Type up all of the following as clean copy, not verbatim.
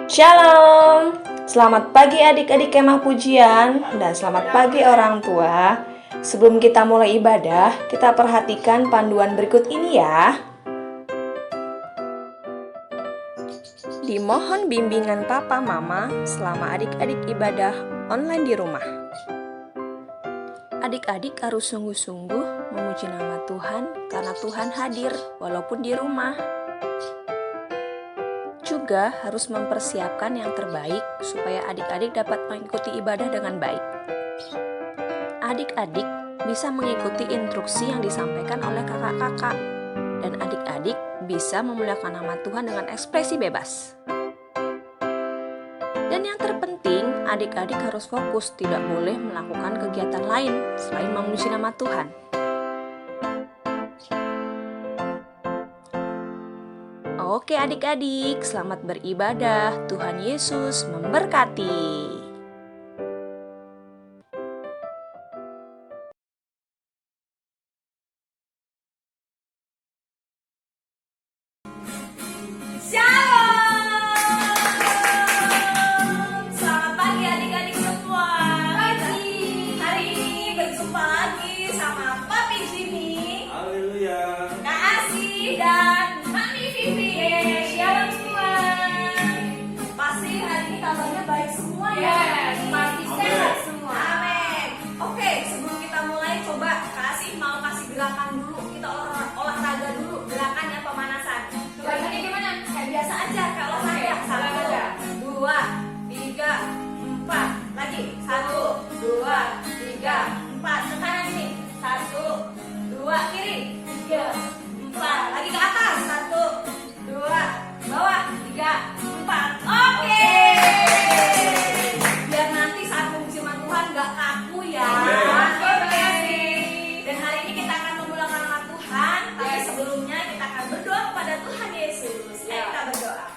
Shalom, selamat pagi adik-adik kemah pujian dan selamat pagi orang tua. Sebelum kita mulai ibadah, kita perhatikan panduan berikut ini ya. Dimohon bimbingan papa mama selama adik-adik ibadah online di rumah. Adik-adik harus sungguh-sungguh memuji nama Tuhan karena Tuhan hadir walaupun di rumah. Juga harus mempersiapkan yang terbaik supaya adik-adik dapat mengikuti ibadah dengan baik. Adik-adik bisa mengikuti instruksi yang disampaikan oleh kakak-kakak, dan adik-adik bisa memuliakan nama Tuhan dengan ekspresi bebas. Dan yang terpenting, adik-adik harus fokus, tidak boleh melakukan kegiatan lain selain memuji nama Tuhan. Oke adik-adik, selamat beribadah. Tuhan Yesus memberkati. Selamat pagi adik-adik semua. Hari ini berjumpa lagi sama Papi Jimmy, Haleluya. Kak Asih, dan Mami Vivi. Shalom semua. Pasti hari ini kabarnya baik semua ya. Pasti sehat semua. Amin. Oke, sebelum kita mulai, coba Kak Asih mau kasih gerakan dulu. Kita olahraga dulu, gerakannya pemanasan. Gerakannya gimana? Kayak biasa aja, kalau saya 1, 2, 3, 4. Lagi 1, 2, 3, 4. Ke kanan sini. 1, 2, kiri. 3, 4. Lagi ke atas. 1, 2, bawah. 3, 4. Oke. Biar nanti saat firman Tuhan gak kaku ya. Oke. Dan hari ini kita akan memulakan nama Tuhan. Tapi sebelumnya kita akan berdoa kepada Tuhan Yesus. Ayo kita berdoa.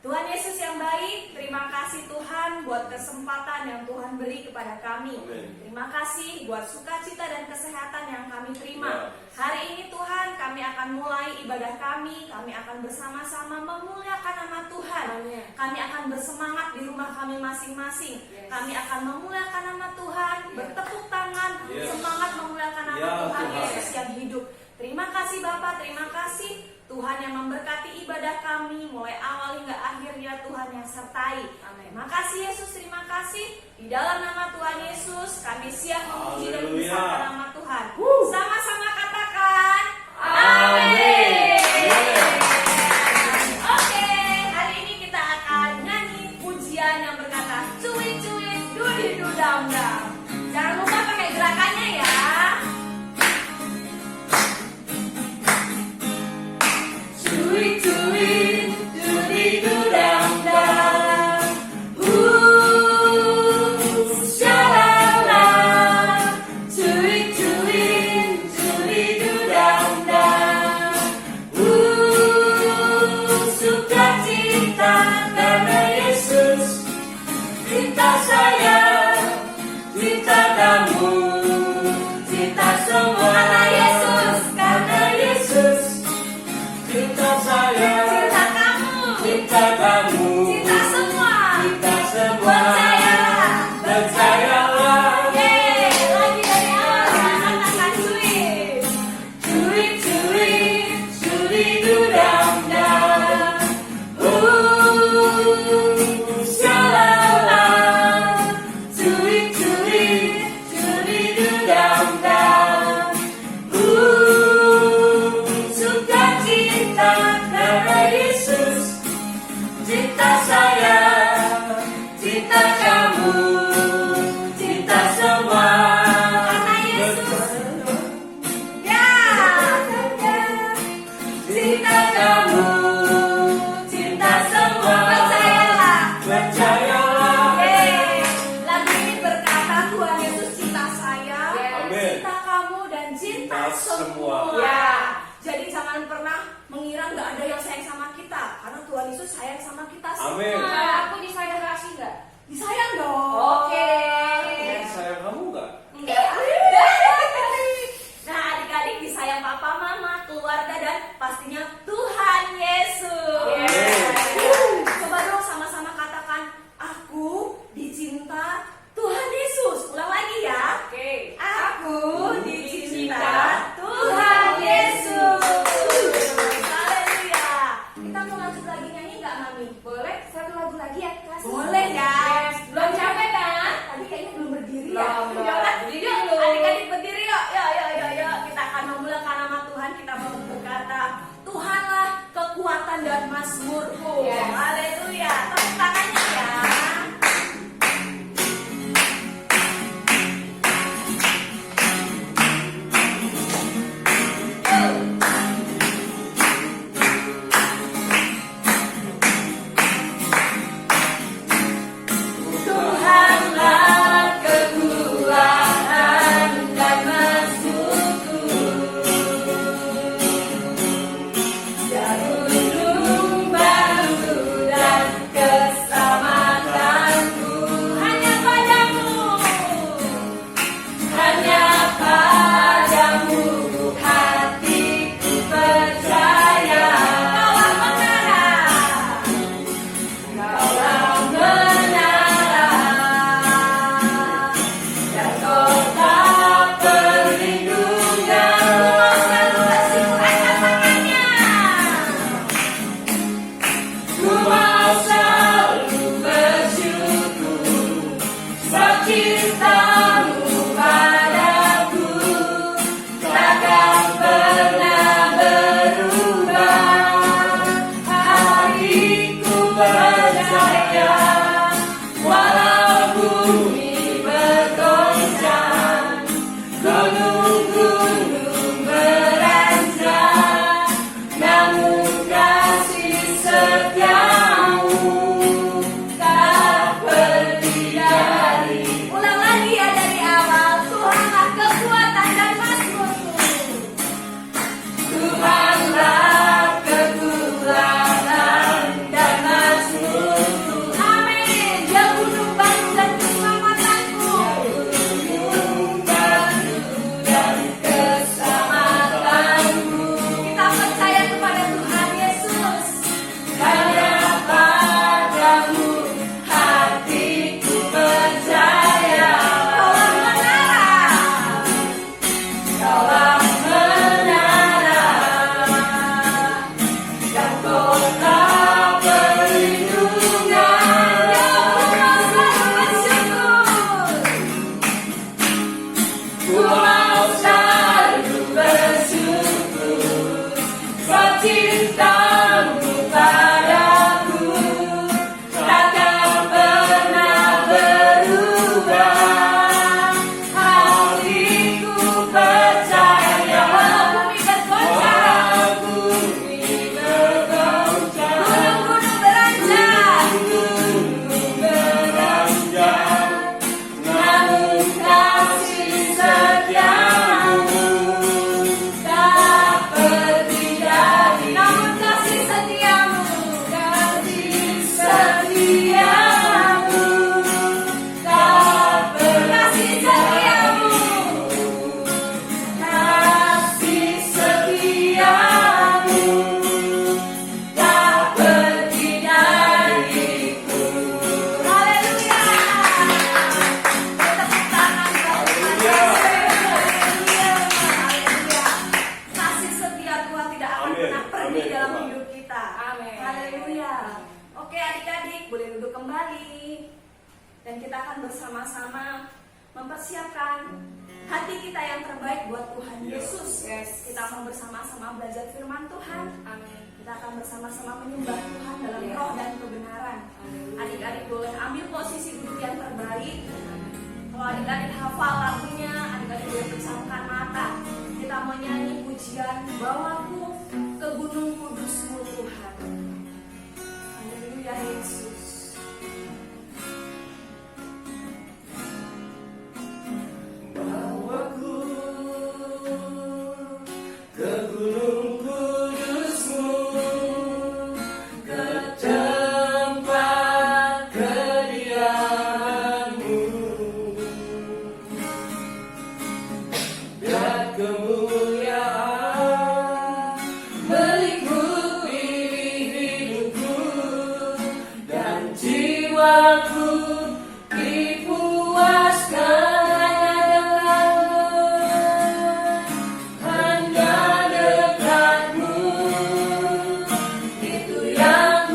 Tuhan Yesus yang baik, terima kasih Tuhan buat kesempatan yang Tuhan beri kepada kami. Amin. Terima kasih buat sukacita dan kesehatan yang kami terima. Ya. Hari ini Tuhan, kami akan mulai ibadah kami akan bersama-sama memuliakan nama Tuhan. Amin. Kami akan bersemangat di rumah kami masing-masing. Yes. Kami akan memuliakan nama Tuhan, bertepuk tangan, Yes. semangat memuliakan nama Ya, Tuhan Tuhan. Yesus yang hidup. Terima kasih Bapak, terima kasih Tuhan yang memberkati ibadah kami mulai awal hingga akhir, ya Tuhan yang sertai. Amin. Terima kasih Yesus, terima kasih. Di dalam nama Tuhan Yesus kami siap memuji dan Haleluya. membesarkan nama Tuhan. Sama-sama katakan Amin. Oke, hari ini kita akan nyanyi pujian yang berkata cuit-cuit dudi dudam-dam. Jangan lupa pakai gerakannya ya. Cuit-cuit dudi dudam-dam. Shalala. Cuit-cuit dudi dudam-dam. Sukacita karena Yesus, cinta saya, cinta kamu, cinta semua. Karena Yesus, Cinta saya, cinta kamu, cinta kamu, cinta semua. cinta semua. Percayalah. Percayalah. Yeay, lagi dari awal katakan cuit. Cuit-cuit, dudam-dam. Shalala. Cuit-cuit, dudam-dam. Sukacita karena Yesus, cinta saya, cinta kamu, cinta semua. Karena Yesus, ya, cinta kamu, cinta semua. Percayalah. Percayalah. Yeay. Lagu ini berkata Tuhan Yesus cinta saya, Amin. cinta kamu, dan cinta Cinta semua. semua. Ya. Jadi jangan pernah mengira nggak ada yang sayang sama kita, karena Tuhan Yesus sayang sama kita semua. Amin. Aku disayang kasih nggak? Disayang dong. Oke. Sayang kamu nggak? Enggak. Nah adik-adik disayang papa mama, keluarga, dan pastinya Tuhan Yesus. Amin. Coba dong sama lagi nyanyi nggak Mami? Boleh satu lagu lagi ya kelas? Boleh guys. Belum capek kan? Tadi kayaknya belum berdiri ya. Belum, belum. Yuk, Berdiri yuk, dulu. adik-adik berdiri yuk. Yuk. Kita akan memulakan nama Tuhan. Kita mau berkata, Tuhanlah kekuatan dan mazmurku. Yes. Haleluya. Tepuk tangannya ya. Tuhanlah kekuatan dan mazmurku, dan gunung batu dan keselamatanku. Hanya padamu. Hanya padamu hatiku percaya. Kaulah menara. Kaulah menara dan kota perlindungan. Ku mau selalu bersyukur sebab cintamu padaku takkan pernah berubah. Hatiku percaya walau bumi bergoncang, gunung-gunung beranjak, namun kasih setiamu tak pergi dari. Ulang lagi ya dari awal. Tuhanlah kekuatan dan mazmurku. Tuhanlah kekuatan dan mazmurku. Amin. Dia gunung batu dan keselamatanku. Gunung batu dan keselamatanku. Kita percaya kepada Tuhan Yesus. Hanya padamu hatiku percaya. Kaulah menara. Kaulah menara dan kota perlindungan. Ku mau selalu bersyukur. Ku mau selalu bersyukur sebab cintamu padaku takkan pernah berubah. Hatiku percaya Walau bumi bergoncang, walau bumi bergoncang, gunung-gunung beranjak. gunung beranjak, namun kasih setiamu tak pergi dari. Namun kasih setiamu. Kasih setiamu tak pergi Kasih setiamu. Kasih setiamu tak pergi dariku. Haleluya. Tepuk tangan bagi Tuhan Yesus. Haleluya. Kasih setia Tuhan tidak akan Amin. pernah pergi Amin, dalam Tuhan. hidup kita. Amin. Haleluya. Oke adik-adik boleh duduk kembali. Dan kita akan bersama-sama mempersiapkan hati kita yang terbaik buat Tuhan Yesus. Yes. Kita mau bersama-sama belajar firman Tuhan. Amin. Kita akan bersama-sama menyembah Tuhan dalam Yes. roh dan kebenaran. Adik-adik boleh ambil posisi duduk yang terbaik. Kalau adik-adik hafal lagunya, adik-adik boleh pejamkan mata. Kita mau nyanyi pujian bawaku ke gunung kudusmu Tuhan. Haleluya Yesus. Bawaku ke gunung kudusmu, ke tempat kediamanmu. Biar kemuliaan meliputi hidupku dan jiwaku dipuaskan hanya dekatmu, itu yang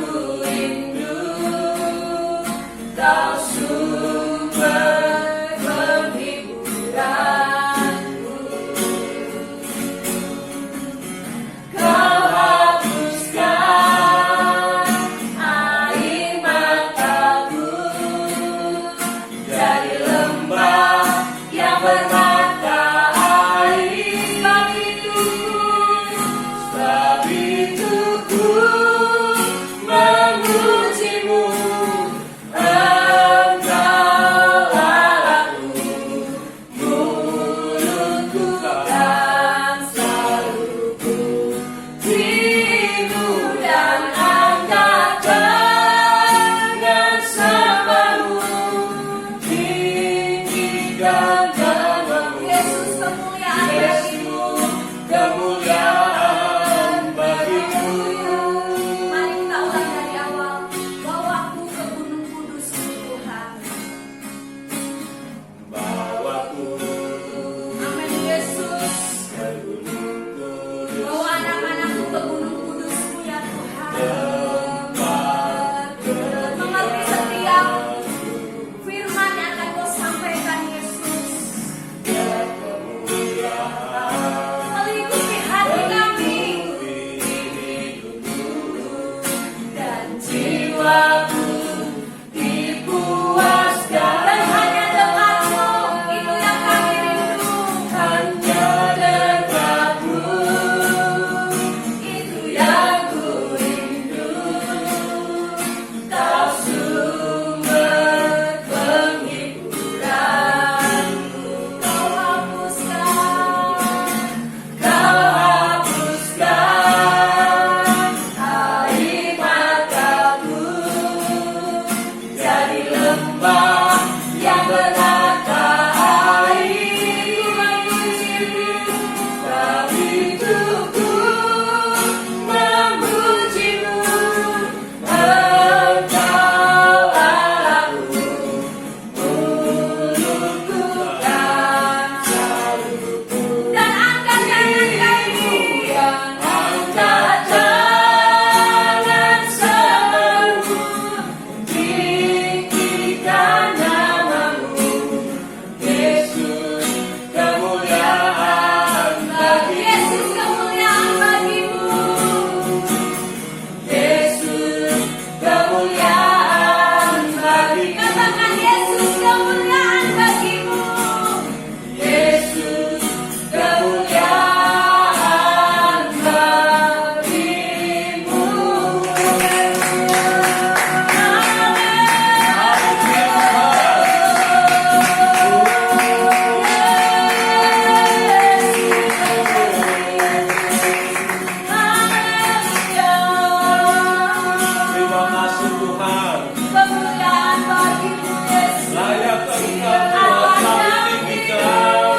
Tuhan. Kemuliaan bagimu Yesus. Layak Engkau Tuhan kami tinggikan.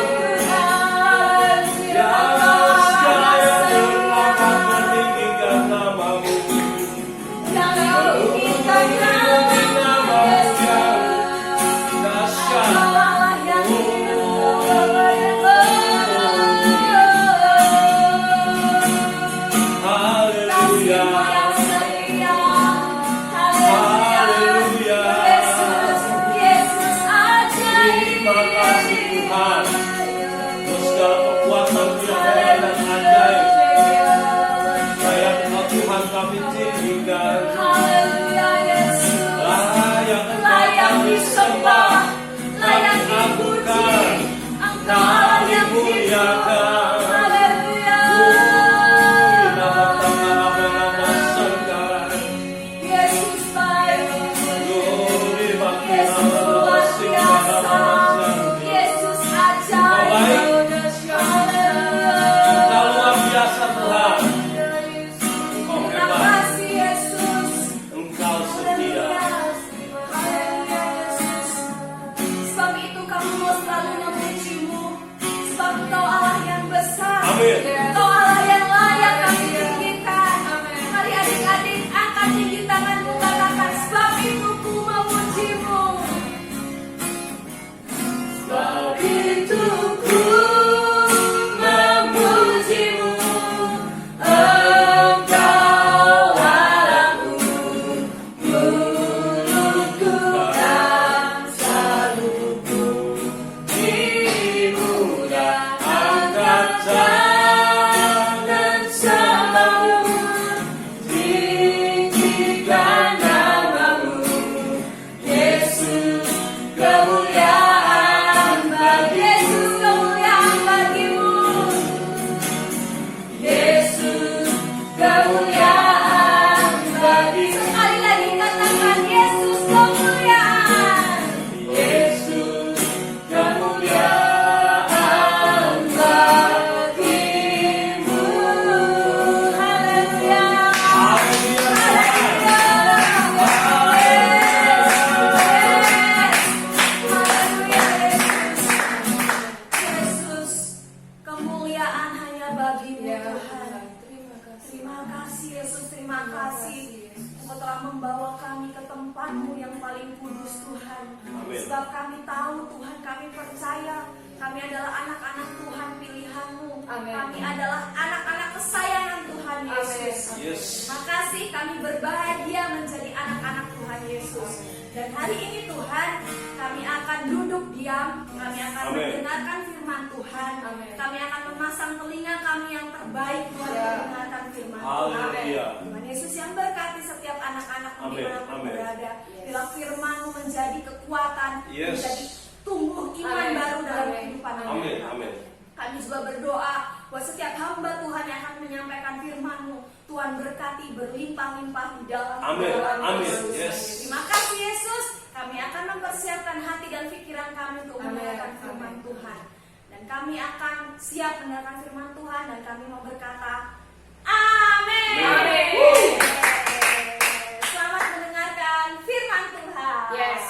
Ya segala yang berlaku meninggikan namamu. Yang kau inginkan namamu Yesus. Dahsyat. Allah yang Haleluya. Haleluya. Terima kasih Tuhan. Untuk segala kekuatan firman dan ajaib. Layak Engkau Tuhan kami tinggikan. Layak Engkau kami sembah. Layak dipuji, Engkau yang dimuliakan. Haleluya. Yesus baik. Yesus luar biasa. Yesus ajaib. Haleluya. Engkau luar biasa Tuhan. Engkau Terima hebat. kasih Yesus. Engkau setia. Haleluya Yesus. Sebab itu kami mau selalu memuji-Mu. Sebab Engkau Allah yang besar. Amin. Engkau Allah yang layak kami tinggikan. Mari adik-adik angkat tinggi tanganmu, katakan sebab itu ku memuji-Mu. Sebab itu ku memuji-Mu. Engkau Allahku, mulutku dan selaluku. Dimulia Angkat tangan sembahmu, tinggikan namamu, Yesus, kemuliaan bagi Yesus, kemuliaan bagimu, Yesus, kemuliaan bagi. Sekali lagi katakan Yesus, kemuliaan, Yesus, kemuliaan bagimu. Haleluya. Yesus, kemuliaan hanya bagimu Tuhan. Terima kasih Yesus, terima kasih. Engkau telah membawa kami ke tempat-Mu yang paling kudus Tuhan. Amin. Sebab kami tahu Tuhan, kami percaya kami adalah anak-anak Tuhan pilihan-Mu. Kami adalah anak-anak kesayangan Tuhan Yesus. Yes. Terima kasih, kami berbahagia menjadi anak-anak Tuhan Yesus. Dan hari ini Tuhan, kami akan duduk diam, kami akan Amin. mendengarkan firman Tuhan. Kami akan memasang telinga kami yang terbaik Tuhan mendengarkan firman Tuhan. Haleluya. Tuhan Yesus yang berkati setiap anak-anak Amin. dimanapun Amin. berada. Bila firman-Mu menjadi kekuatan, Yes. menjadi tumbuh iman baru dalam kehidupan Amin. mereka. Amin. Kami juga berdoa buat setiap hamba Tuhan yang akan menyampaikan firman-Mu. Tuhan berkati berlimpah-limpah di dalam Amin. kehidupan Amin. Yesus. Yes. Terima kasih Yesus. Kami akan mempersiapkan hati dan pikiran kami untuk mendengarkan firman Tuhan. Dan kami akan siap mendengarkan firman Tuhan dan kami mau berkata, Amin. Amin. Selamat mendengarkan firman Tuhan. Yes.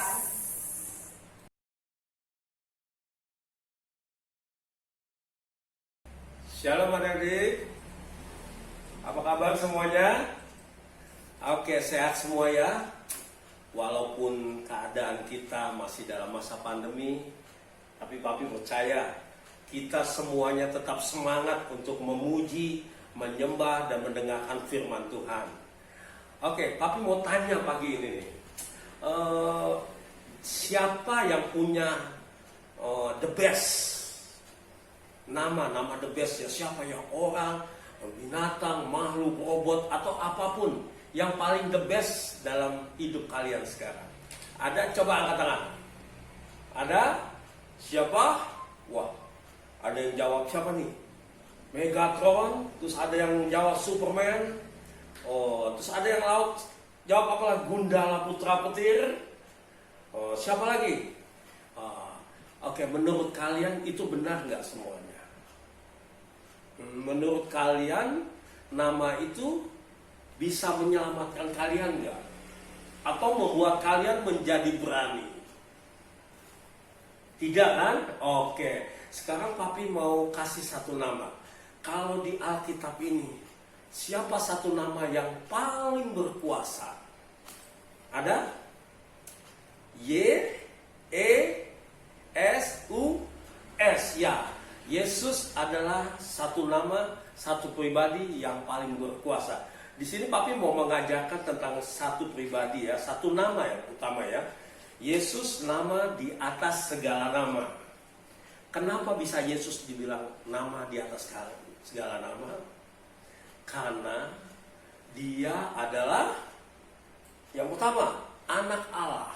Shalom adik-adik. Apa kabar semuanya? Oke, sehat semua ya. Walaupun keadaan kita masih dalam masa pandemi, tapi Papi percaya kita semuanya tetap semangat untuk memuji, menyembah, dan mendengarkan firman Tuhan. Oke, Papi mau tanya pagi ini nih. Siapa yang punya the best? Nama the best ya, siapa ya? Orang, binatang, makhluk, robot, atau apapun yang paling the best dalam hidup kalian sekarang. Ada? Coba angkat tangan. Ada? Siapa? Wah, ada yang jawab siapa nih? Megatron. Terus ada yang jawab Superman. Oh, terus ada yang jawab apa lagi? Gundala Putra Petir. Oh, siapa lagi? Oke, menurut kalian itu benar nggak semuanya? Menurut kalian nama itu bisa menyelamatkan kalian nggak? atau membuat kalian menjadi berani. Tidak kan? Oke. Sekarang papi mau kasih satu nama. Kalau di Alkitab ini, siapa satu nama yang paling berkuasa? Ada? Y-E-S-U-S. Ya, Yesus adalah satu nama, satu pribadi yang paling berkuasa. Di sini papi mau mengajarkan tentang satu pribadi ya, satu nama yang utama ya. Yesus nama di atas segala nama. Kenapa bisa Yesus dibilang nama di atas segala nama? Karena dia adalah yang utama, anak Allah.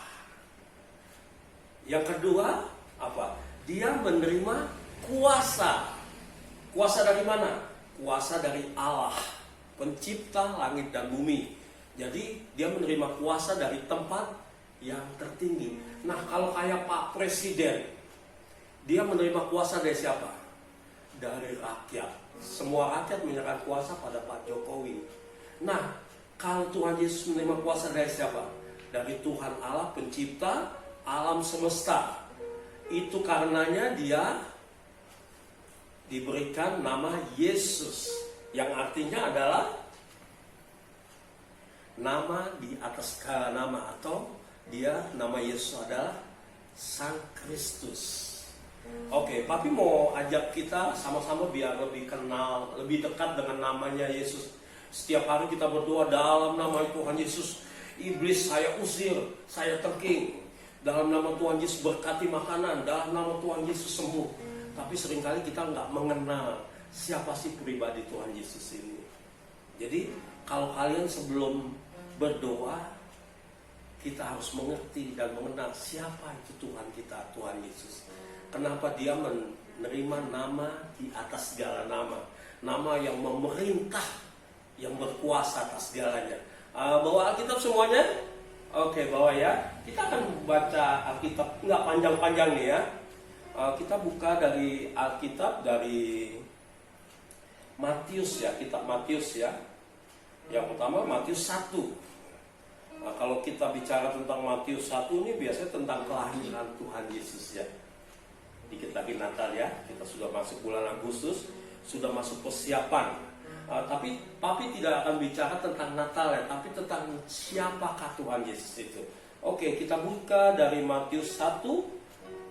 Yang kedua, apa? Dia menerima kuasa. Kuasa dari mana? Kuasa dari Allah, pencipta langit dan bumi. Jadi dia menerima kuasa dari tempat yang tertinggi. Nah, kalau kayak Pak Presiden, dia menerima kuasa dari siapa? Dari rakyat. Semua rakyat menyerahkan kuasa pada Pak Jokowi. Nah, kalau Tuhan Yesus menerima kuasa dari siapa? Dari Tuhan Allah, pencipta alam semesta. Itu karenanya dia diberikan nama Yesus, yang artinya adalah nama di atas segala nama, atau dia nama Yesus adalah Sang Kristus. Oke, papi mau ajak kita sama-sama biar lebih kenal, lebih dekat dengan namanya Yesus. Setiap hari kita berdoa dalam nama Tuhan Yesus, iblis saya usir, saya tengking. Dalam nama Tuhan Yesus berkati makanan, dalam nama Tuhan Yesus sembuh. Tapi seringkali kita nggak mengenal siapa sih pribadi Tuhan Yesus ini. Jadi kalau kalian sebelum berdoa, kita harus mengerti dan mengenal siapa itu Tuhan kita, Tuhan Yesus. Kenapa dia menerima nama di atas segala nama. Nama yang memerintah, yang berkuasa atas segalanya. Bawa Alkitab semuanya? Oke, bawa ya. Kita akan baca Alkitab, nggak panjang-panjang nih ya. Kita buka dari Alkitab, dari Matius ya, kitab Matius ya. Yang pertama Matius 1. Nah, kalau kita bicara tentang Matius 1 ini biasanya tentang kelahiran Tuhan Yesus ya. Dikit lagi Natal ya, kita sudah masuk bulan Agustus, sudah masuk persiapan. Tapi papi tidak akan bicara tentang Natal ya, tapi tentang siapakah Tuhan Yesus itu. Oke, kita buka dari Matius 1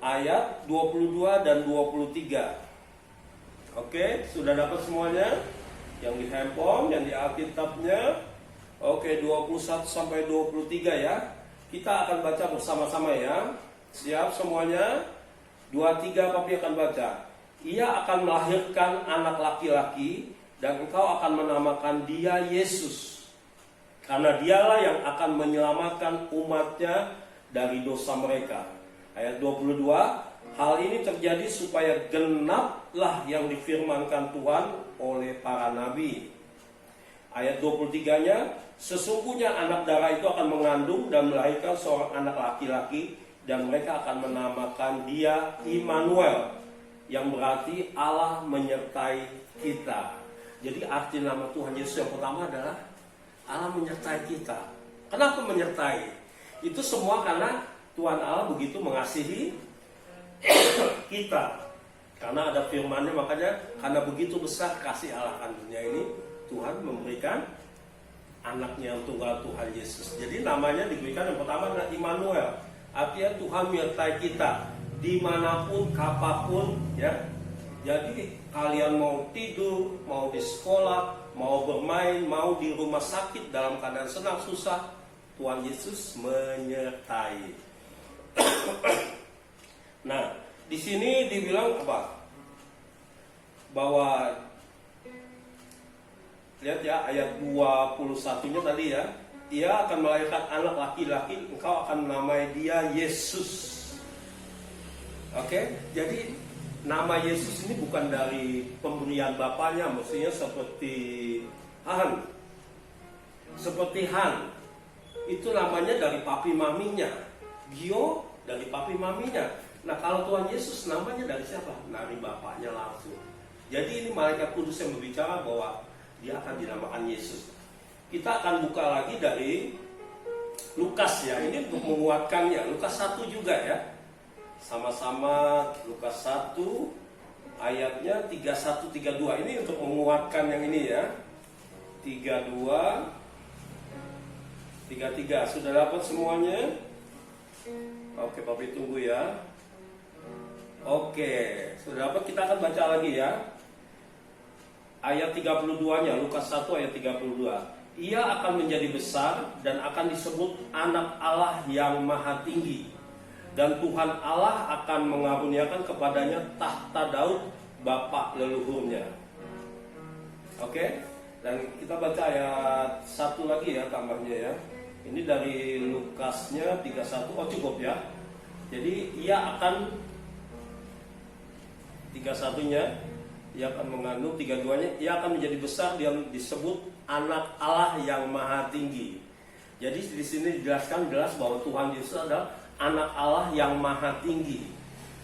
ayat 22 dan 23. Oke, sudah dapat semuanya? Yang di handphone, yang di Alkitabnya. Oke, 21 sampai 23 ya. Kita akan baca bersama-sama ya. Siap semuanya? 23 papi akan baca. Ia akan melahirkan anak laki-laki, dan engkau akan menamakan dia Yesus. Karena dialah yang akan menyelamatkan umatnya dari dosa mereka. Ayat 22, hal ini terjadi supaya genaplah yang difirmankan Tuhan oleh para nabi. Ayat 23-nya, sesungguhnya anak darah itu akan mengandung dan melahirkan seorang anak laki-laki, dan mereka akan menamakan dia Immanuel, yang berarti Allah menyertai kita. Jadi arti nama Tuhan Yesus yang pertama adalah Allah menyertai kita. Kenapa menyertai? Itu semua karena Tuhan Allah begitu mengasihi kita. Karena ada firman-Nya, makanya karena begitu besar kasih Allah akan dunia ini, Tuhan memberikan anaknya yang tunggal, Tuhan Yesus. Jadi namanya diberikan yang pertama adalah Immanuel. Artinya Tuhan menyertai kita dimanapun, kapanpun ya. Jadi kalian mau tidur, mau di sekolah, mau bermain, mau di rumah sakit, dalam keadaan senang susah, Tuhan Yesus menyertai. Nah, di sini dibilang apa? Bahwa lihat ya ayat 21-nya tadi ya. Ia akan melahirkan anak laki-laki, engkau akan menamai dia Yesus. Oke, jadi nama Yesus ini bukan dari pemberian bapaknya, mestinya seperti Han. Seperti Han. Itu namanya dari papi maminya. Gio dari papi maminya. Nah, kalau Tuhan Yesus namanya dari siapa? Dari bapaknya langsung. Jadi ini malaikat kudus yang berbicara bahwa dia akan dinamakan Yesus. Kita akan buka lagi dari Lukas ya, ini untuk menguatkannya. Lukas 1 juga ya. Sama-sama Lukas 1 ayatnya 31 32. Ini untuk menguatkan yang ini ya. 32 33. Sudah dapat semuanya? Oke, Papi tunggu ya. Oke, sudah dapat, kita akan baca lagi ya. Ayat 32-nya, Lukas 1 ayat 32. Ia akan menjadi besar dan akan disebut anak Allah yang maha tinggi. Dan Tuhan Allah akan mengaruniakan kepadanya tahta Daud bapa leluhurnya. Oke, dan kita baca ayat 1 lagi ya tambahnya ya. Ini dari Lukasnya 31, oh cukup ya. Jadi ia akan 31-nya, ia akan mengandung, 32-nya, ia akan menjadi besar dan disebut anak Allah yang maha tinggi. Jadi di sini dijelaskan jelas bahwa Tuhan Yesus adalah anak Allah yang maha tinggi.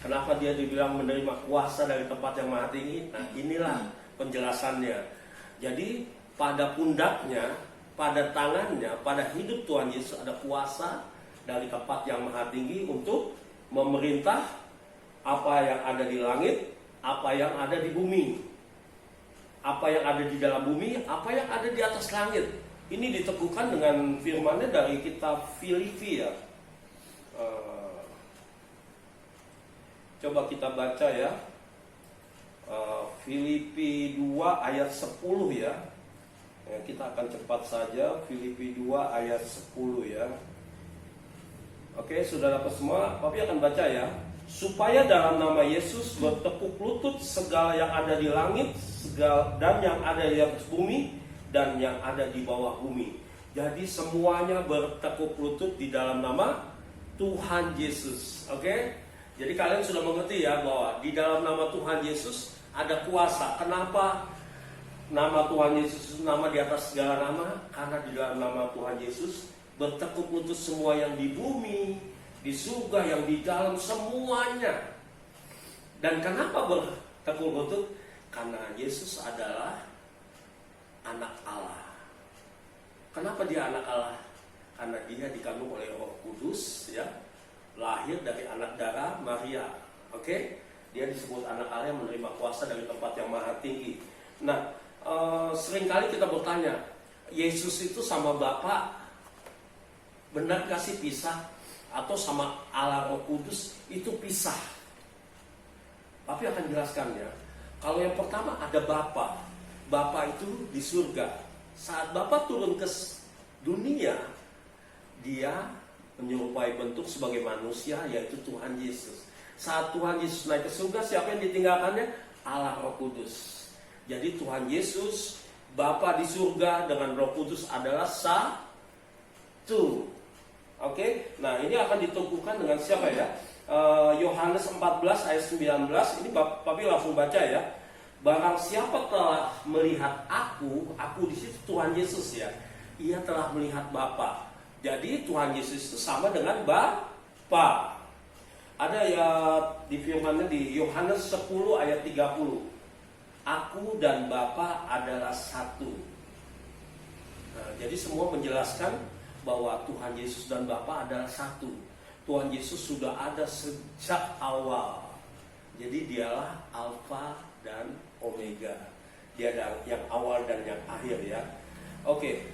Kenapa dia dibilang menerima kuasa dari tempat yang maha tinggi? Nah, inilah penjelasannya. Jadi pada pundaknya, pada tangannya, pada hidup Tuhan Yesus ada kuasa dari tempat yang maha tinggi untuk memerintah apa yang ada di langit, apa yang ada di bumi, apa yang ada di dalam bumi, apa yang ada di atas langit. Ini diteguhkan dengan firman-Nya dari kitab Filipi ya. Coba kita baca ya. Filipi 2 ayat 10 ya. Kita akan cepat saja. Filipi 2 ayat 10 ya. Oke, sudah dapat semua? Papi akan baca ya. Supaya dalam nama Yesus bertepuk lutut segala yang ada di langit, segala dan yang ada di atas bumi dan yang ada di bawah bumi. Jadi semuanya bertekuk lutut di dalam nama Tuhan Yesus. Oke? Jadi kalian sudah mengerti ya bahwa di dalam nama Tuhan Yesus ada kuasa. Kenapa nama Tuhan Yesus nama di atas segala nama? Karena di dalam nama Tuhan Yesus bertekuk lutut semua yang di bumi, di surga, yang di dalam, semuanya. Dan kenapa bertekuk lutut? Karena Yesus adalah anak Allah. Kenapa dia anak Allah? Karena dia dikandung oleh Roh Kudus ya, lahir dari anak darah Maria. Oke? Dia disebut anak Allah yang menerima kuasa dari tempat yang maha tinggi. Nah, seringkali kita bertanya, Yesus itu sama Bapa benar kasih pisah? Atau sama Allah Roh Kudus itu pisah? Tapi akan jelaskan ya. Kalau yang pertama ada Bapa. Bapa itu di surga. Saat Bapa turun ke dunia, dia menyerupai bentuk sebagai manusia, yaitu Tuhan Yesus. Saat Tuhan Yesus naik ke surga, siapa yang ditinggalkannya? Allah Roh Kudus. Jadi Tuhan Yesus, Bapa di surga dengan Roh Kudus adalah satu. Oke, nah ini akan diteguhkan dengan siapa ya? Yohanes 14 ayat 19. Ini Papi langsung baca ya. Barang siapa telah melihat aku di situ Tuhan Yesus ya. Ia telah melihat Bapa. Jadi Tuhan Yesus itu sama dengan Bapa. Ada ya di firman-Nya di Yohanes 10 ayat 30. Aku dan Bapa adalah satu. Nah, jadi semua menjelaskan bahwa Tuhan Yesus dan Bapa adalah satu. Tuhan Yesus sudah ada sejak awal. Jadi dialah Alfa dan Omega. Dia yang awal dan yang akhir ya. Oke,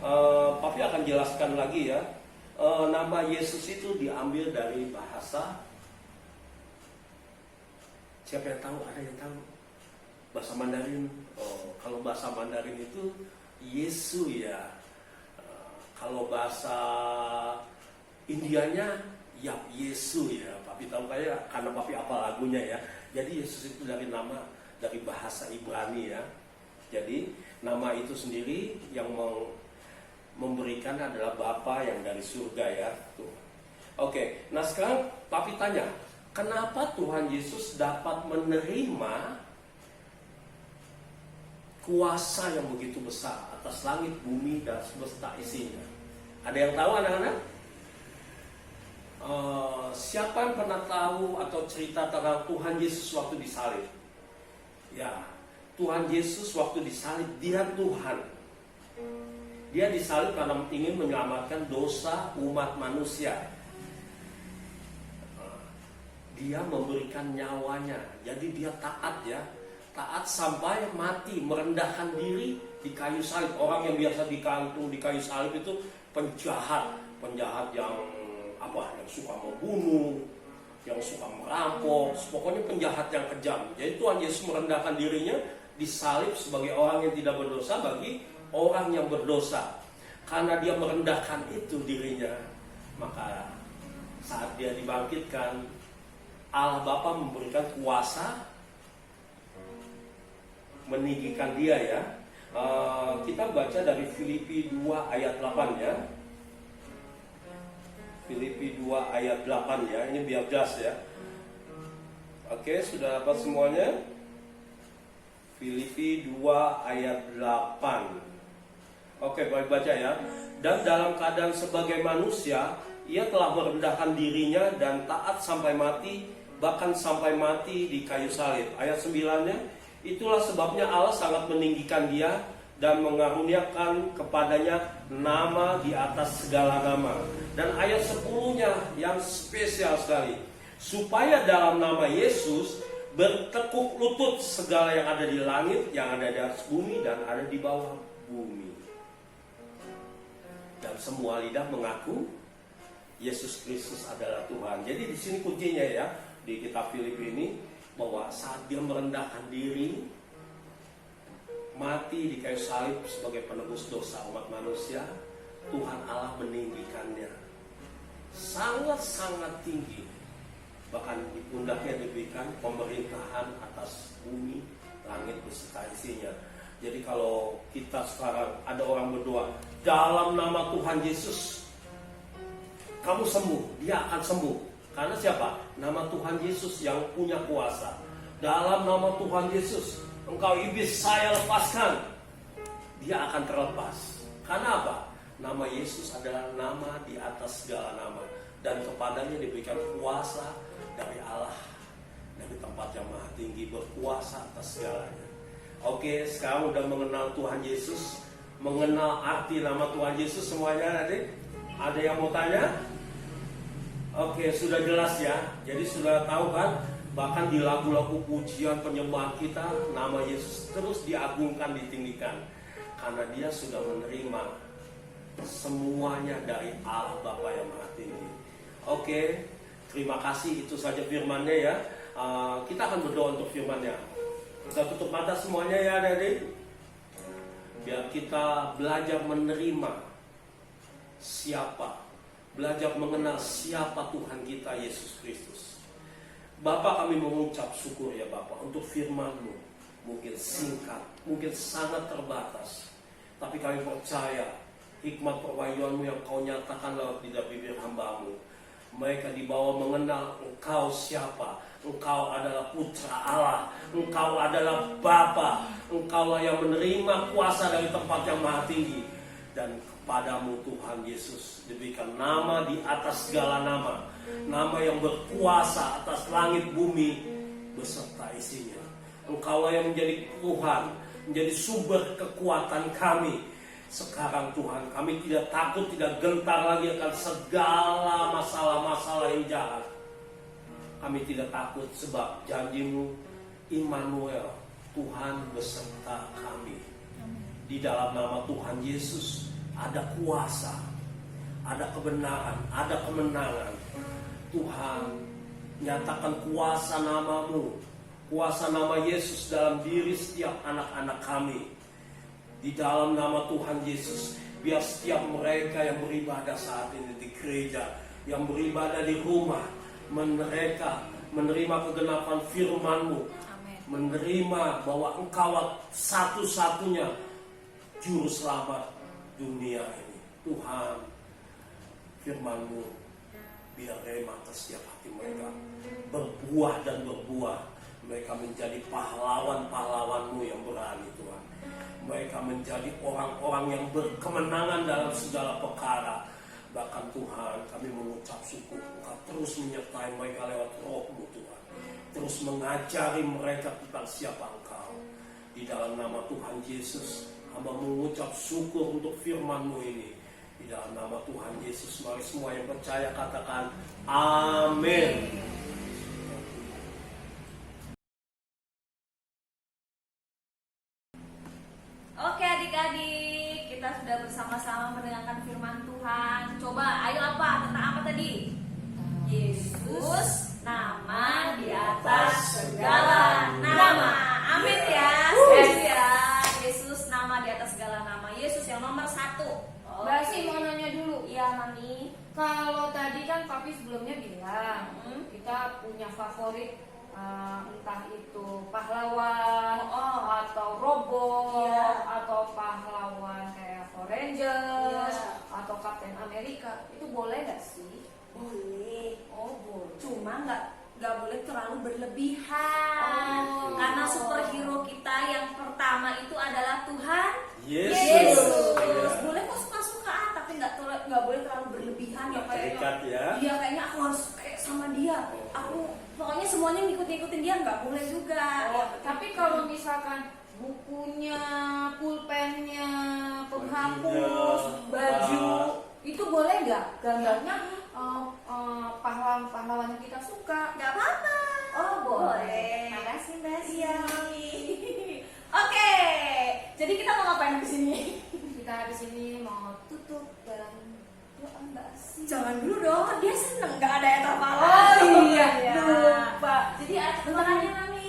Papi akan jelaskan lagi ya. Nama Yesus itu diambil dari bahasa. Siapa yang tahu? Ada yang tahu? Bahasa Mandarin. Oh, kalau bahasa Mandarin itu Yesu ya. Kalau bahasa Indianya ya Yesu ya. Papi tahu kayak karena Papi apa lagunya ya. Jadi Yesus itu dari nama dari bahasa Ibrani ya. Jadi nama itu sendiri yang memberikan adalah Bapa yang dari surga ya. Tuh. Oke, nah sekarang Papi tanya, kenapa Tuhan Yesus dapat menerima kuasa yang begitu besar atas langit, bumi, dan semesta isinya? Ada yang tahu anak-anak? Siapa yang pernah tahu atau cerita tentang Tuhan Yesus waktu disalib? Ya, Tuhan Yesus waktu disalib, dia Tuhan. Dia disalib karena ingin menyelamatkan dosa umat manusia. Dia memberikan nyawanya. Jadi dia taat ya. Taat sampai mati, merendahkan diri di kayu salib. Orang yang biasa digantung di kayu salib itu penjahat yang yang suka membunuh, yang suka merampok, pokoknya penjahat yang kejam. Jadi Tuhan Yesus merendahkan dirinya disalib sebagai orang yang tidak berdosa bagi orang yang berdosa. Karena dia merendahkan itu dirinya, maka saat dia dibangkitkan, Allah Bapa memberikan kuasa meninggikan dia ya. Kita baca dari Filipi 2 ayat 8 ya. Filipi 2 ayat 8 ya. Ini biar jelas ya. Oke, sudah dapat semuanya? Filipi 2 ayat 8. Oke, baik baca ya. Dan dalam keadaan sebagai manusia, ia telah merendahkan dirinya dan taat sampai mati, bahkan sampai mati di kayu salib. Ayat 9-nya, itulah sebabnya Allah sangat meninggikan dia dan mengaruniakan kepadanya nama di atas segala nama. Dan ayat 10-nya yang spesial sekali, supaya dalam nama Yesus bertekuk lutut segala yang ada di langit, yang ada di atas bumi, dan ada di bawah bumi. Dan semua lidah mengaku Yesus Kristus adalah Tuhan. Jadi di sini kuncinya ya, di kitab Filipi ini, bahwa saat dia merendahkan diri, mati di kayu salib sebagai penebus dosa umat manusia, Tuhan Allah meninggikannya sangat-sangat tinggi. Bahkan di pundaknya diberikan pemerintahan atas bumi, langit beserta isinya. Jadi kalau kita sekarang ada orang berdoa dalam nama Tuhan Yesus, kamu sembuh, dia akan sembuh. Karena siapa? Nama Tuhan Yesus yang punya kuasa. Dalam nama Tuhan Yesus, engkau iblis saya lepaskan. Dia akan terlepas. Karena apa? Nama Yesus adalah nama di atas segala nama. Dan kepadanya diberikan kuasa dari Allah, dari tempat yang maha tinggi, berkuasa atas segalanya. Oke, sekarang udah mengenal Tuhan Yesus, mengenal arti nama Tuhan Yesus semuanya adik? Ada yang mau tanya? Oke, sudah jelas ya. Jadi sudah tahu kan? Bahkan di lagu-lagu pujian penyembahan kita, nama Yesus terus diagungkan, ditinggikan. Karena dia sudah menerima semuanya dari Allah Bapa yang maha tinggi. Oke, terima kasih. Itu saja firman-Nya ya. Kita akan berdoa untuk firman-Nya. Kita tutup mata semuanya ya adik-adik. Biar kita belajar menerima siapa, belajar mengenal siapa Tuhan kita Yesus Kristus. Bapa, kami mengucap syukur ya Bapa untuk firman-Mu. Mungkin singkat, mungkin sangat terbatas, tapi kami percaya hikmat perwahyuan-Mu yang Kau nyatakan lewat lidah bibir hamba-Mu. Mereka dibawa mengenal Engkau siapa. Engkau adalah Putra Allah, Engkau adalah Bapa, Engkaulah yang menerima kuasa dari tempat yang maha tinggi. Dan kepadamu Tuhan Yesus diberikan nama di atas segala nama, nama yang berkuasa atas langit bumi beserta isinya. Engkaulah yang menjadi Tuhan, menjadi sumber kekuatan kami. Sekarang Tuhan, kami tidak takut, tidak gentar lagi akan segala masalah-masalah yang jahat. Kami tidak takut sebab janji-Mu Immanuel, Tuhan beserta kami. Di dalam nama Tuhan Yesus ada kuasa, ada kebenaran, ada kemenangan. Tuhan, nyatakan kuasa nama-Mu, kuasa nama Yesus dalam diri setiap anak-anak kami. Di dalam nama Tuhan Yesus, biar setiap mereka yang beribadah saat ini di gereja, yang beribadah di rumah, mereka menerima kegenapan firman-Mu, menerima bahwa Engkau satu-satunya juru selamat dunia ini. Tuhan, firman-Mu biar rema ke setiap hati mereka, berbuah dan berbuah. Mereka menjadi pahlawan-pahlawan-Mu yang berani Tuhan. Mereka menjadi orang-orang yang berkemenangan dalam segala perkara. Bahkan Tuhan, kami mengucap syukur, Engkau terus menyertai mereka lewat Roh-Mu Tuhan. Terus mengajari mereka tentang siapa Engkau. Di dalam nama Tuhan Yesus, Hamba mengucap syukur untuk firman-Mu ini. Di dalam nama Tuhan Yesus, mari semua yang percaya katakan amin. Oke adik-adik, kita sudah bersama-sama mendengarkan firman Tuhan. Coba, ayo apa? Tentang apa tadi? Yesus, nama di atas segala nama. Amin ya. Setuju ya. Yesus, nama di atas segala nama. Yesus yang nomor 1. Mbak Asih mau nanya dulu. Iya, Mami. Kalau tadi kan Papi sebelumnya bilang kita punya favorit, entah itu pahlawan atau robot, Iya. atau pahlawan kayak Power Rangers, Iya. atau Captain America. Itu boleh gak sih? Boleh. Oh boleh. Cuma nggak boleh terlalu berlebihan. Oh. Karena superhero kita yang pertama itu adalah Tuhan Yesus. Yesus. Ya. Boleh kok suka-suka, tapi nggak boleh terlalu berlebihan ya kayaknya. Terikat ya. Iya, kayaknya aku harus kayak sama dia. Aku pokoknya semuanya ngikut-ngikutin dia, nggak boleh juga. Oh, tapi kalau misalkan bukunya, pulpennya, penghapus, baju, itu boleh nggak? Gambarnya pahlawan-pahlawan yang kita suka. Nggak apa-apa. Oh boleh. Makasih Mbak. Iya, Mami. Oke, jadi kita mau ngapain di sini? Kita habis ini mau tutup dalam doa Mbak Asih. Jangan dulu dong, kan dia seneng nggak ada ayat hafalan. Oh iya, lupa. Jadi ayat hafalannya Mami.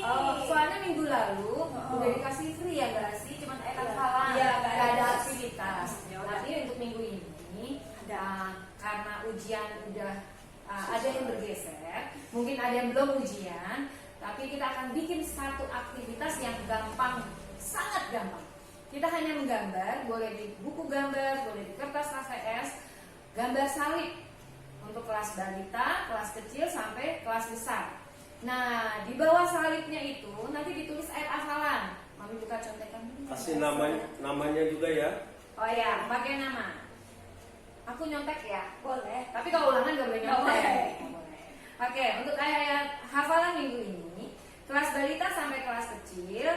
Soalnya minggu lalu udah dikasih free ya Mbak Asih, cuma ayat hafalan. Iya, nggak ada aktivitas. Ya udah. Tapi untuk minggu ini ada, karena ujian udah ada yang bergeser, mungkin ada yang belum ujian, tapi kita akan bikin satu aktivitas yang gampang, sangat gampang. Kita hanya menggambar, boleh di buku gambar, boleh di kertas HVS, gambar salib untuk kelas balita, kelas kecil sampai kelas besar. Nah, di bawah salibnya itu nanti ditulis ayat hafalan. Mami buka contekan dulu. Kasih namanya juga ya. Oh ya, pakai nama. Aku nyontek ya. Boleh. Tapi kalau ulangan gak boleh Nggak nyontek. boleh. Nggak boleh. Oke, untuk ayat hafalan minggu ini, kelas balita sampai kelas kecil,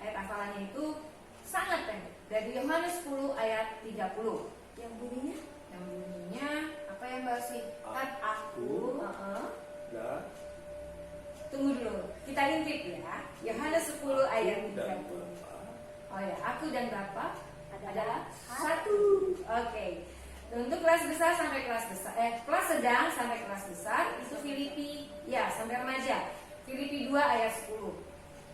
ayat hafalannya itu sangat pendek. Dari Yohanes 10 ayat 30. Yang bunyinya? Yang bunyinya apa ya Mbak Asih? Kan Aku. Nah, Tunggu dulu, kita intip ya. Yohanes 10 ayat 30. Oh ya, aku dan Bapa adalah satu. Oke. Untuk kelas besar sampai kelas besar, kelas sedang sampai kelas besar itu Filipi, ya sampai remaja. Filipi 2 ayat 10.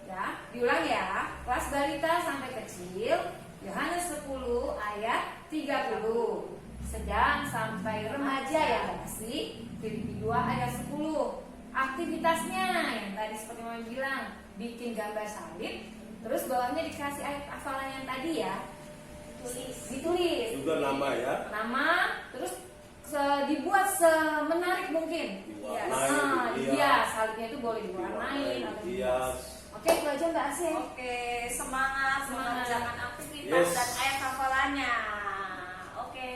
Ya, diulang ya. Kelas balita sampai kecil Yohanes 10 ayat 30. Sedang sampai remaja ya kasih Filipi 2 ayat 10. Aktivitasnya yang tadi seperti Mama bilang, bikin gambar salib, terus bawahnya dikasih ayat hafalan yang tadi ya. Ditulis juga nama ya. nama, terus dibuat semenarik mungkin. Diwarnai, Iya, salibnya itu boleh diwarnain atau dihias. Oke, itu aja Mbak Asih. Oke, semangat mengerjakan aktivitas Yes. dan ayat hafalannya. Oke.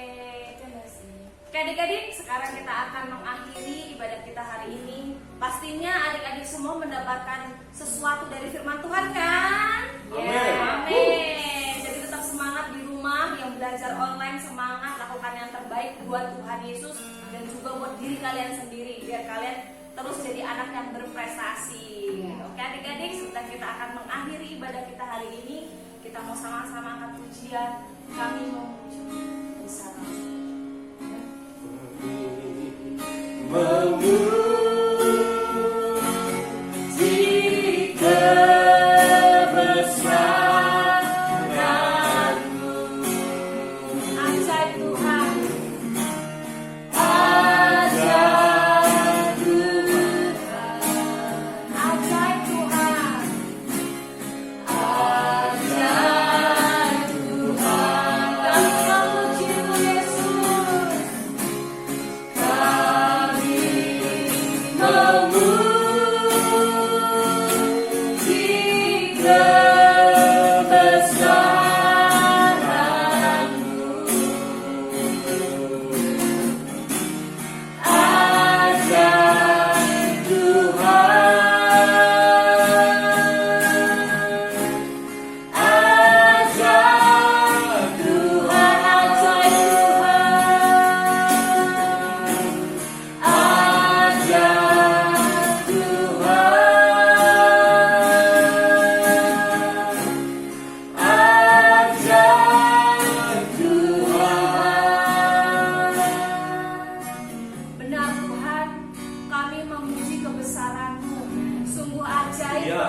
Itu Mbak Asih. Oke adik-adik, sekarang kita akan mengakhiri ibadah kita hari ini. Pastinya adik-adik semua mendapatkan sesuatu dari firman Tuhan kan? Amin. Amin. Jadi tetap semangat di rumah, yang belajar online semangat, lakukan yang terbaik buat Tuhan Yesus dan juga buat diri kalian sendiri, biar kalian terus jadi anak yang berprestasi. Oke adik-adik, sebentar kita akan mengakhiri ibadah kita hari ini. Kita mau sama-sama angkat pujian. Kami mau bersama. Memuji kebesaran-Mu. Ajaib Tuhan. Ajaib Tuhan. Ajaib Tuhan. Ajaib Tuhan. Kami memuji-Mu Yesus. Kami memuji kebesaran-Mu. Ajaib Tuhan. Ajaib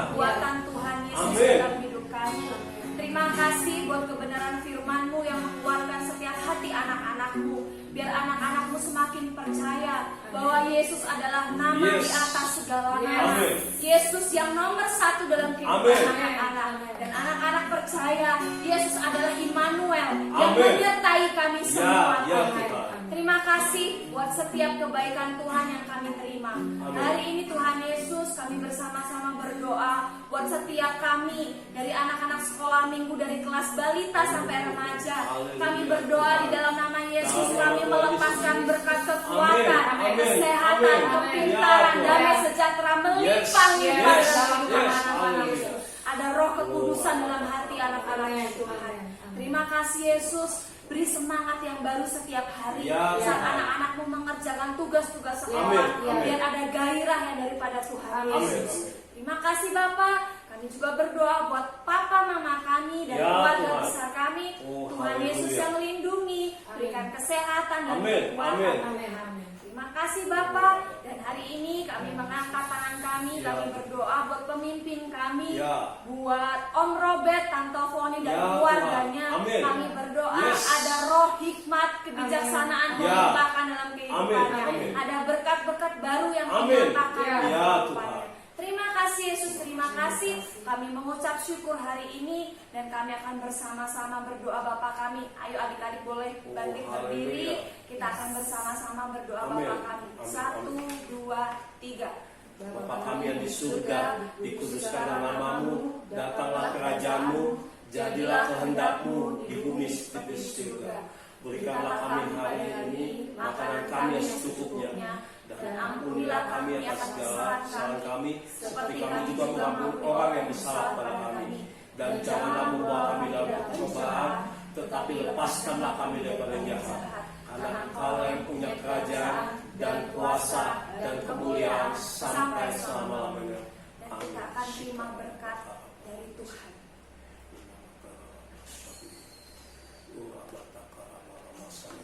perbuatan Tuhan Yesus Amin. dalam hidup kami. Terima kasih buat kebenaran firman-Mu yang menguatkan setiap hati anak-anak-Mu. Biar anak-anak-Mu semakin percaya bahwa Yesus adalah nama Yes. di atas segala nama. Amin. Yesus yang nomor 1 dalam kehidupan Amin. anak-anak. Dan anak-anak percaya Yesus adalah Immanuel yang Amin. menyertai kami semua. Ya Tuhan. Tuhan. Terima kasih buat setiap kebaikan Tuhan yang kami terima. Amin. Hari ini Tuhan Yesus, kami bersama-sama berdoa buat setiap kami dari anak-anak sekolah minggu dari kelas balita sampai remaja. Haleluya. Kami berdoa di dalam nama Yesus, Dalam kami nama melepaskan Yesus. berkat kekuatan, Amin. kesehatan, Amin. kepintaran, Ya, damai Tuhan. sejahtera Yes. melimpah-limpah Yes. dalam kehidupan Yes. anak-anak Haleluya. Yesus. Ada roh kekudusan dalam hati anak-anaknya Tuhan. Terima kasih Yesus. Beri semangat yang baru setiap hari Ya, saat Tuhan. anak-anakmu mengerjakan tugas-tugas sekolah. Amin. Amin. Biar ada gairah yang daripada Tuhan Amin. Yesus. Amin. Terima kasih Bapak. Kami juga berdoa buat papa mama kami dan Ya, keluarga Tuhan. besar kami. Oh, Tuhan haleluya. Yesus yang melindungi, berikan kesehatan dan Amin. kekuatan. Amin. Terima kasih Bapak. Dan hari ini kami mengangkat tangan kami, Ya. kami berdoa buat pemimpin kami, Ya. buat Om Robert, Tante Foni dan Ya, keluarganya. Tuhan. Amin. Kami berdoa Yes. ada roh hikmat, kebijaksanaan Amin. melimpahkan dalam kehidupannya. Amin. Amin. Ada berkat-berkat baru yang Amin. dinyatakan Ya. dalam Ya, kehidupannya. Tuhan. Terima kasih Yesus, terima kasih. Kami mengucap syukur hari ini dan kami akan bersama-sama berdoa Bapa kami. Ayo adik-adik boleh bangkit Oh, berdiri. haleluya. Kita akan bersama-sama berdoa Amin. Bapa kami. Amin. 1, 2, 3. Bapa kami yang di surga, dikuduskanlah namamu, datanglah kerajaan-Mu, jadilah kehendak-Mu di bumi seperti di surga. Berikanlah kami hari ini makanan kami yang secukupnya, dan ampunilah kami atas segala kesalahan kami, seperti kami juga mengampuni orang yang bersalah pada kami. Dan janganlah membawa kami dalam pencobaan, tetapi lepaskanlah kami daripada yang jahat. Karena Engkau yang punya kerajaan dan kuasa dan kemuliaan sampai selama-lamanya. Dan kita akan terima berkat dari Tuhan.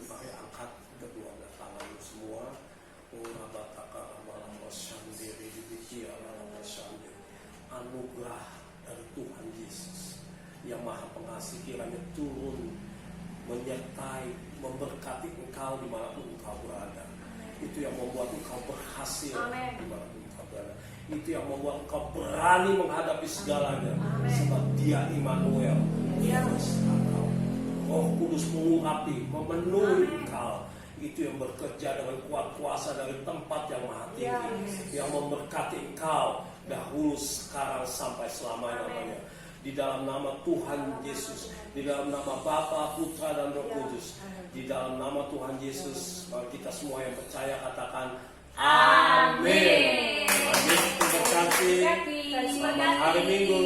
Mari angkat kedua belah tangan semua. Anugerah dari Tuhan Yesus yang Maha Pengasih kiranya turun menyertai, memberkati engkau dimanapun engkau berada. Itu yang membuat engkau berhasil Amin. dimanapun engkau berada. Itu yang membuat engkau berani menghadapi segalanya. Sebab Dia Immanuel, Dia bersama engkau. Roh Kudus mengurapi, memenuhi engkau. Itu yang bekerja dengan kuat kuasa dari tempat yang maha tinggi, yang memberkati engkau dahulu, sekarang, sampai selama-lamanya. Di dalam nama Tuhan Yesus, di dalam nama Bapa, Putra dan Roh Kudus, di dalam nama Tuhan Yesus, mari kita semua yang percaya katakan Amin. Amin. Terima kasih. Selamat hari Minggu.